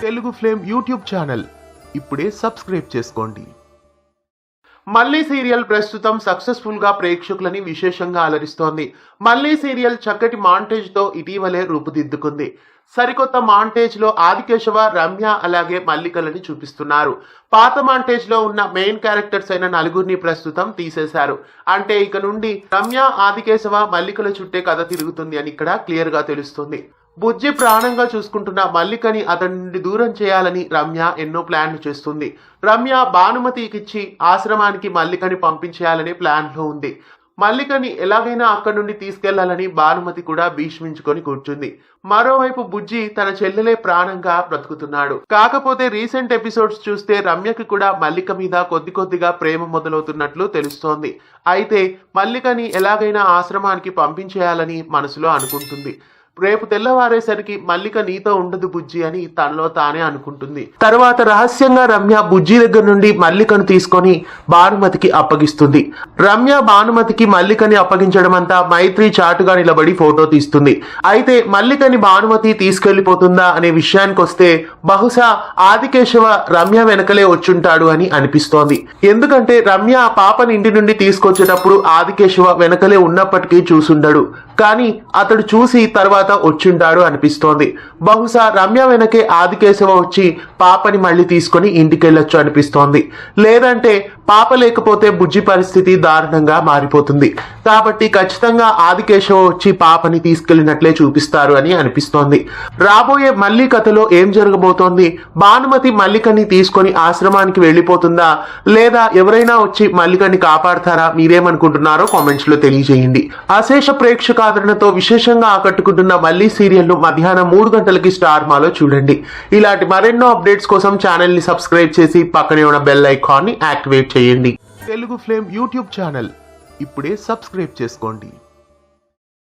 Telugu flame YouTube channel ఇప్పుడే subscribe చేసుకోండి. మళ్ళీ సీరియల్ ప్రస్తుతం సక్సెస్ఫుల్ గా ప్రేక్షకులని విశేషంగా అలరిస్తోంది. మళ్ళీ సీరియల్ చక్కటి మాంటేజ్ తో ఇటీవలే రూపుదిద్దుకుంది. సరికొత్త మాంటేజ్ లో ఆదికేశవ, రమ్య అలాగే మల్లికలని చూపిస్తున్నారు. పాత మాంటేజ్ లో ఉన్న మెయిన్ క్యారెక్టర్స్ అయిన నలుగురిని ప్రస్తుతం తీసేశారు. అంటే ఇక నుండి రమ్య, ఆదికేశవ, మల్లికల చుట్టే కథ తిరుగుతుంది అని ఇక్కడ క్లియర్ గా తెలుస్తుంది. బుజ్జి ప్రాణంగా చూసుకుంటున్న మల్లికని అతని నుండి దూరం చేయాలని రమ్య ఎన్నో ప్లాన్లు చేస్తుంది. రమ్య భానుమతికిచ్చి ఆశ్రమానికి మల్లికని పంపించేయాలనే ప్లాన్ లో ఉంది. మల్లికని ఎలాగైనా అక్కడి నుండి తీసుకెళ్లాలని భానుమతి కూడా భీష్మించుకొని కూర్చుంది. మరోవైపు బుజ్జి తన చెల్లెలే ప్రాణంగా బ్రతుకుతున్నాడు. కాకపోతే రీసెంట్ ఎపిసోడ్స్ చూస్తే రమ్యకి కూడా మల్లిక మీద కొద్దిగా ప్రేమ మొదలవుతున్నట్లు తెలుస్తోంది. అయితే మల్లికని ఎలాగైనా ఆశ్రమానికి పంపించేయాలని మనసులో అనుకుంటుంది. రేపు తెల్లవారేసరికి మల్లిక నీతో ఉండదు బుజ్జి అని తనలో తానే అనుకుంటుంది. తర్వాత రహస్యంగా రమ్య బుజ్జి దగ్గర నుండి మల్లికను తీసుకొని భానుమతికి అప్పగిస్తుంది. రమ్య భానుమతికి మల్లికని అప్పగించడం అంతా మైత్రి చాటుగా నిలబడి ఫోటో తీస్తుంది. అయితే మల్లికని భానుమతి తీసుకెళ్లిపోతుందా అనే విషయానికి వస్తే బహుశా ఆదికేశవ రమ్య వెనకలే వచ్చుంటాడు అని అనిపిస్తోంది. ఎందుకంటే రమ్య ఆ పాపని ఇంటి నుండి తీసుకొచ్చేటప్పుడు ఆదికేశవ వెనకలే ఉన్నప్పటికీ చూసుండడు. కానీ అతడు చూసి తర్వాత వచ్చుంటాడు అనిపిస్తోంది. బహుశా రమ్య వెనకే ఆదికేశవ వచ్చి పాపని మళ్ళీ తీసుకొని ఇంటికెళ్ళొచ్చు అనిపిస్తోంది. లేదంటే పాప లేకపోతే బుజ్జి పరిస్థితి దారుణంగా మారిపోతుంది. కాబట్టి ఖచ్చితంగా ఆదికేశవ వచ్చి పాపని తీసుకెళ్లినట్లే చూపిస్తారు అని అనిపిస్తోంది. రాబోయే మళ్ళీ కథలో ఏం జరగబోతోంది? భానుమతి మల్లికని తీసుకొని ఆశ్రమానికి వెళ్ళిపోతుందా, లేదా ఎవరైనా వచ్చి మల్లికని కాపాడతారా? మీరేమనుకుంటున్నారో కామెంట్స్ లో తెలియజేయండి. అశేష ప్రేక్షక ఆదరణతో విశేషంగా ఆకట్టుకుంటున్న మళ్ళీ సీరియల్ ను మధ్యాహ్నం 3 గంటలకి స్టార్ మాలో చూడండి. ఇలాంటి మరెన్నో అప్డేట్స్ కోసం ఛానల్ ని సబ్స్క్రైబ్ చేసి పక్కనే ఉన్న బెల్ ఐకాన్ ని యాక్టివేట్ చేయండి. తెలుగు ఫ్లేమ్ యూట్యూబ్ ఛానల్ ఇప్పుడే సబ్స్క్రైబ్ చేసుకోండి.